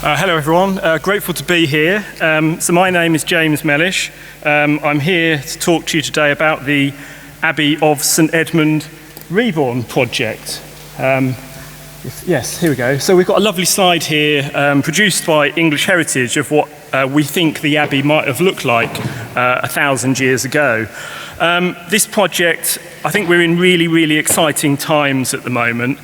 Hello everyone, grateful to be here. So my name is James Mellish. I'm here to talk to you today about the Abbey of St Edmund Reborn project. Yes, here we go. So we've got a lovely slide here produced by English Heritage of what we think the Abbey might have looked like 1,000 years ago. This project, I think we're in really exciting times at the moment.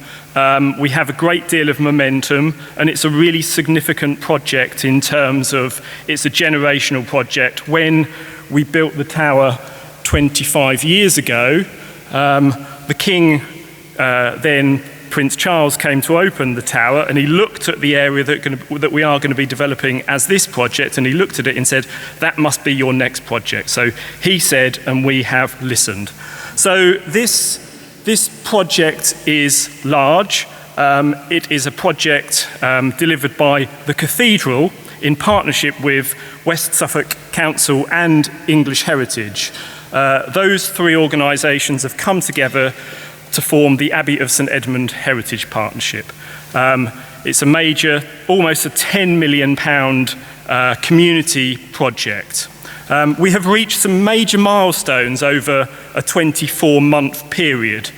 We have a great deal of momentum, and it's a really significant project in terms of it's a generational project. When we built the tower 25 years ago, the King, then Prince Charles, came to open the tower, and he looked at the area that we are going to be developing as this project, and he looked at it and said, that must be your next project. So he said, and we have listened. So this project is large. It is a project delivered by the Cathedral in partnership with West Suffolk Council and English Heritage. Those three organisations have come together to form the Abbey of St Edmund Heritage Partnership. It's a major, almost a £10 million community project. We have reached some major milestones over a 24-month period.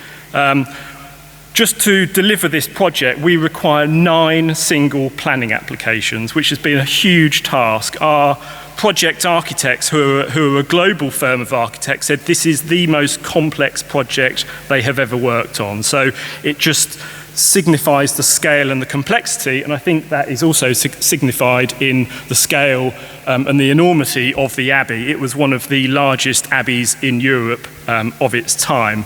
Just to deliver this project, we require 9 single planning applications, which has been a huge task. Our project architects, who are a global firm of architects, said this is the most complex project they have ever worked on. So it just signifies the scale and the complexity, and I think that is also signified in the scale and the enormity of the Abbey. It was one of the largest abbeys in Europe of its time.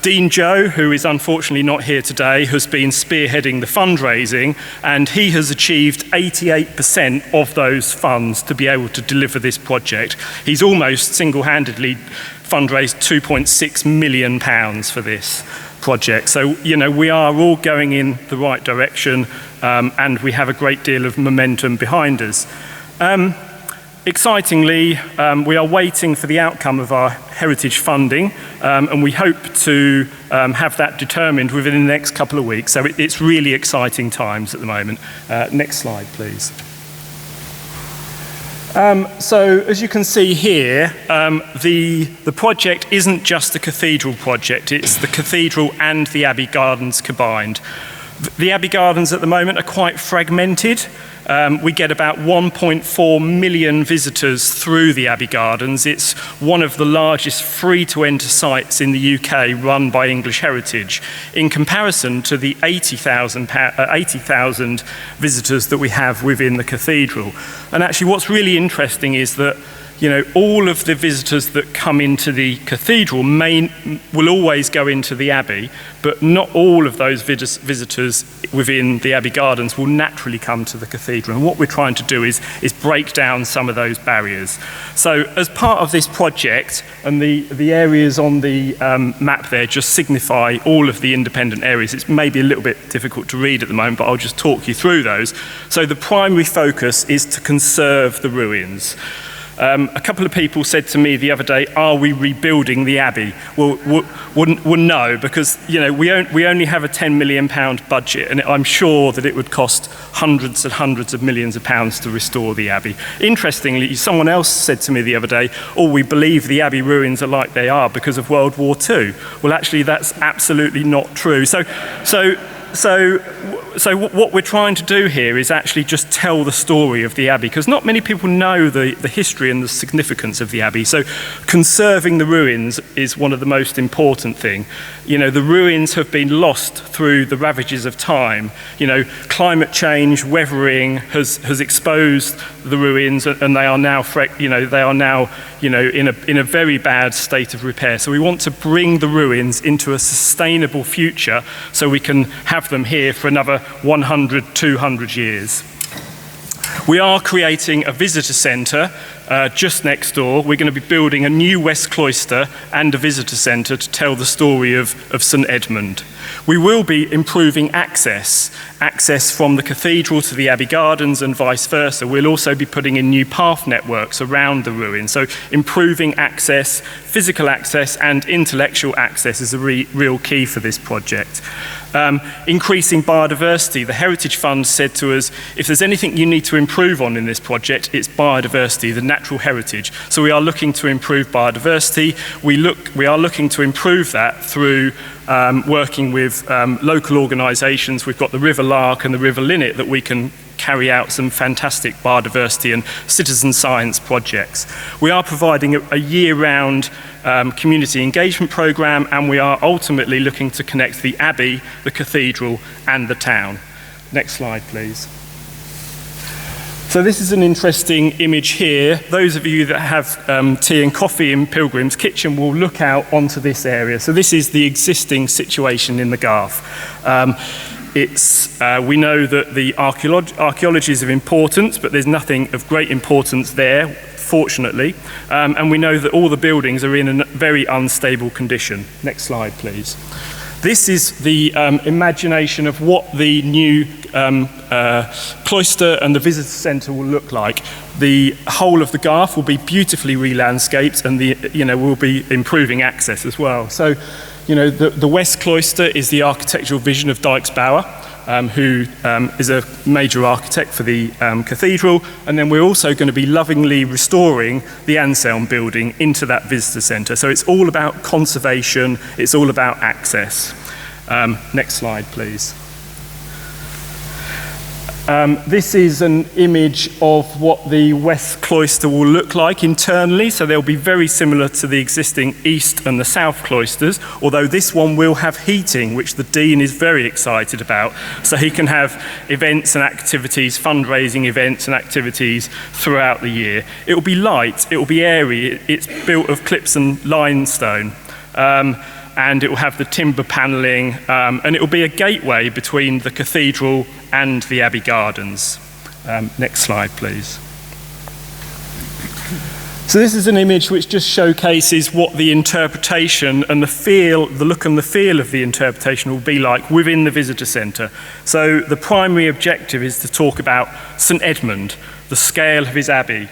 Dean Joe, who is unfortunately not here today, has been spearheading the fundraising, and he has achieved 88% of those funds to be able to deliver this project. He's almost single-handedly fundraised £2.6 million for this project. So, you know, we are all going in the right direction, and we have a great deal of momentum behind us. Excitingly, we are waiting for the outcome of our heritage funding, and we hope to have that determined within the next couple of weeks. So it's really exciting times at the moment. Next slide, please. So as you can see here, the project isn't just a cathedral project, it's the cathedral and the Abbey Gardens combined. The Abbey Gardens at the moment are quite fragmented. We get about 1.4 million visitors through the Abbey Gardens. It's one of the largest free-to-enter sites in the UK run by English Heritage, in comparison to the 80,000 visitors that we have within the cathedral. And actually what's really interesting is that, you know, all of the visitors that come into the cathedral will always go into the Abbey, but not all of those visitors within the Abbey Gardens will naturally come to the cathedral. And what we're trying to do is break down some of those barriers. So as part of this project, and the areas on the map there just signify all of the independent areas. It's maybe a little bit difficult to read at the moment, but I'll just talk you through those. So the primary focus is to conserve the ruins. A couple of people said to me the other day, are we rebuilding the Abbey? Well, no, because, you know, we only have a £10 million budget, and I'm sure that it would cost hundreds and hundreds of millions of pounds to restore the Abbey. Interestingly, someone else said to me the other day, we believe the Abbey ruins are like they are because of World War II. Well, actually, that's absolutely not true. So what we're trying to do here is actually just tell the story of the Abbey, because not many people know the history and the significance of the Abbey. So conserving the ruins is one of the most important things. You know, the ruins have been lost through the ravages of time. You know, climate change, weathering has exposed the ruins, and they are now, in a very bad state of repair. So we want to bring the ruins into a sustainable future so we can have them here for another 100, 200 years. We are creating a visitor centre just next door. We're going to be building a new West Cloister and a visitor centre to tell the story of St Edmund. We will be improving access from the cathedral to the Abbey Gardens and vice versa. We'll also be putting in new path networks around the ruins. So improving access, physical access and intellectual access is a real key for this project. Increasing biodiversity. The Heritage Fund said to us, if there's anything you need to improve on in this project, it's biodiversity, the natural heritage. So we are looking to improve biodiversity. We are looking to improve that through working with local organisations. We've got the River Lark and the River Linnet that we can carry out some fantastic biodiversity and citizen science projects. We are providing a year-round community engagement programme, and we are ultimately looking to connect the Abbey, the Cathedral and the town. Next slide, please. So this is an interesting image here. Those of you that have tea and coffee in Pilgrim's Kitchen will look out onto this area. So this is the existing situation in the Garth. We know that the archaeology is of importance, but there's nothing of great importance there, fortunately. And we know that all the buildings are in a very unstable condition. Next slide, please. This is the imagination of what the new cloister and the visitor centre will look like. The whole of the Garth will be beautifully re-landscaped, and we'll be improving access as well. So, the West Cloister is the architectural vision of Dykes Bauer, who is a major architect for the cathedral, and then we're also going to be lovingly restoring the Anselm building into that visitor centre. So it's all about conservation, it's all about access. Next slide, please. This is an image of what the West Cloister will look like internally, so they'll be very similar to the existing East and the South Cloisters, although this one will have heating, which the Dean is very excited about, so he can have events and activities, fundraising events and activities throughout the year. It will be light, it will be airy, it's built of clips and limestone. And it will have the timber panelling, and it will be a gateway between the cathedral and the Abbey Gardens. Next slide, please. So this is an image which just showcases what the interpretation and the look and the feel of the interpretation will be like within the visitor centre. So the primary objective is to talk about St Edmund, the scale of his abbey.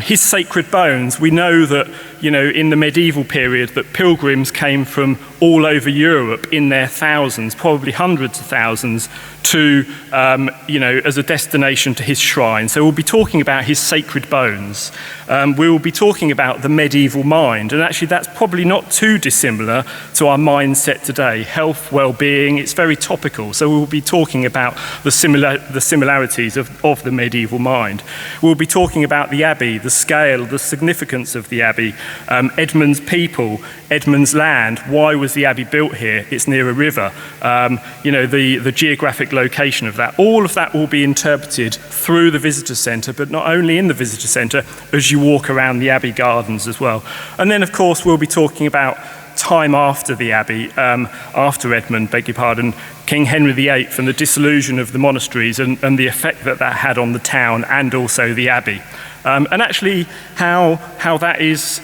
His sacred bones. We know that, in the medieval period, that pilgrims came from all over Europe in their thousands, probably hundreds of thousands, to, as a destination to his shrine. So we'll be talking about his sacred bones. We will be talking about the medieval mind, and actually that's probably not too dissimilar to our mindset today. Health, well-being, it's very topical. So we'll be talking about the similarities of the medieval mind. We'll be talking about the Abbey, the scale, the significance of the Abbey, Edmund's people, Edmund's land. Why was the Abbey built here? It's near a river. The geographic location of that. All of that will be interpreted through the visitor centre, but not only in the visitor centre, as you walk around the Abbey Gardens as well. And then, of course, we'll be talking about time after the Abbey, after Edmund, beg your pardon, King Henry VIII and the dissolution of the monasteries and the effect that had on the town and also the Abbey. And actually how that is,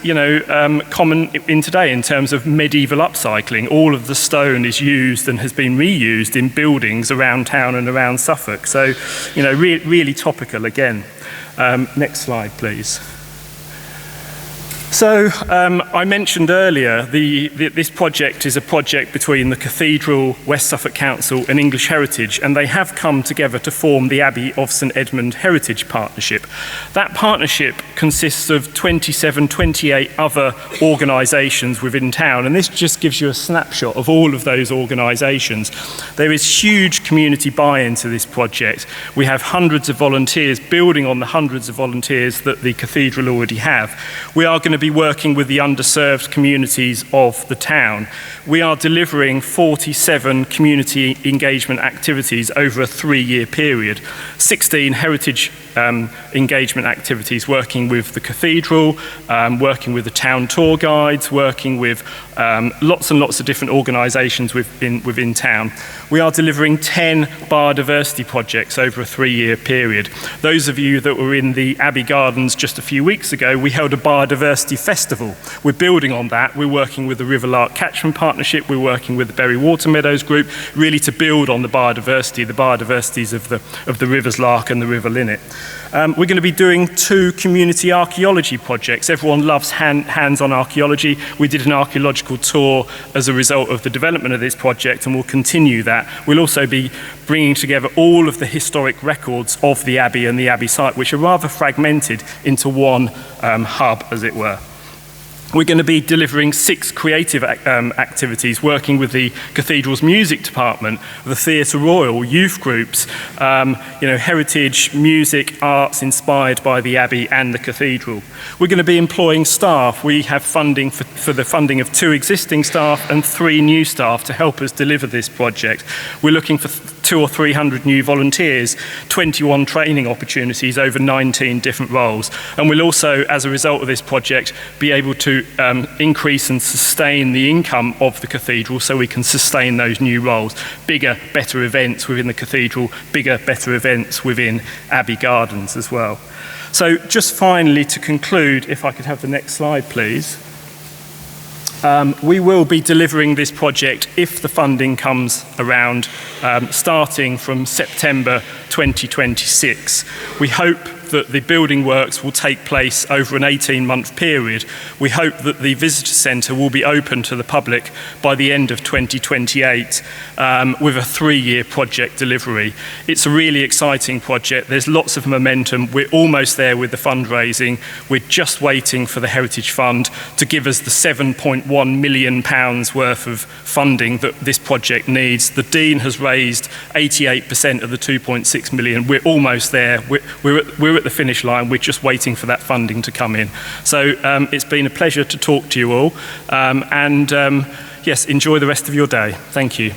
common in today in terms of medieval upcycling. All of the stone is used and has been reused in buildings around town and around Suffolk. So, really topical again. Next slide, please. So I mentioned earlier this project is a project between the Cathedral, West Suffolk Council and English Heritage, and they have come together to form the Abbey of St Edmund Heritage Partnership. That partnership consists of 28 other organisations within town, and this just gives you a snapshot of all of those organisations. There is huge community buy-in to this project. We have hundreds of volunteers building on the hundreds of volunteers that the Cathedral already have. We are going to be working with the underserved communities of the town. We are delivering 47 community engagement activities over a 3-year period, 16 heritage engagement activities working with the cathedral, working with the town tour guides, working with lots and lots of different organisations within town. We are delivering 10 biodiversity projects over a 3-year period. Those of you that were in the Abbey Gardens just a few weeks ago, we held a biodiversity Biodiversity Festival. We're building on that. We're working with the River Lark Catchment Partnership. We're working with the Berry Water Meadows Group, really to build on the biodiversities of the Rivers Lark and the River Linnet. We're going to be doing 2 community archaeology projects. Everyone loves hands-on archaeology. We did an archaeological tour as a result of the development of this project, and we'll continue that. We'll also be bringing together all of the historic records of the Abbey and the Abbey site, which are rather fragmented into one hub, as it were. We're going to be delivering 6 creative activities, working with the Cathedral's music department, the Theatre Royal, youth groups, heritage, music, arts inspired by the Abbey and the Cathedral. We're going to be employing staff. We have funding for the funding of 2 existing staff and 3 new staff to help us deliver this project. We're looking for 200 or 300 new volunteers, 21 training opportunities over 19 different roles. And we'll also, as a result of this project, be able to increase and sustain the income of the Cathedral so we can sustain those new roles. Bigger, better events within the Cathedral, bigger, better events within Abbey Gardens as well. So just finally to conclude, if I could have the next slide, please. We will be delivering this project if the funding comes around, starting from September 2026. We hope that the building works will take place over an 18-month period. We hope that the visitor centre will be open to the public by the end of 2028 with a 3-year project delivery. It's a really exciting project. There's lots of momentum. We're almost there with the fundraising. We're just waiting for the Heritage Fund to give us the £7.1 million worth of funding that this project needs. The Dean has raised 88% of the 2.6 million. We're almost there. We're at the finish line. We're just waiting for that funding to come in. So it's been a pleasure to talk to you all. Yes, enjoy the rest of your day. Thank you.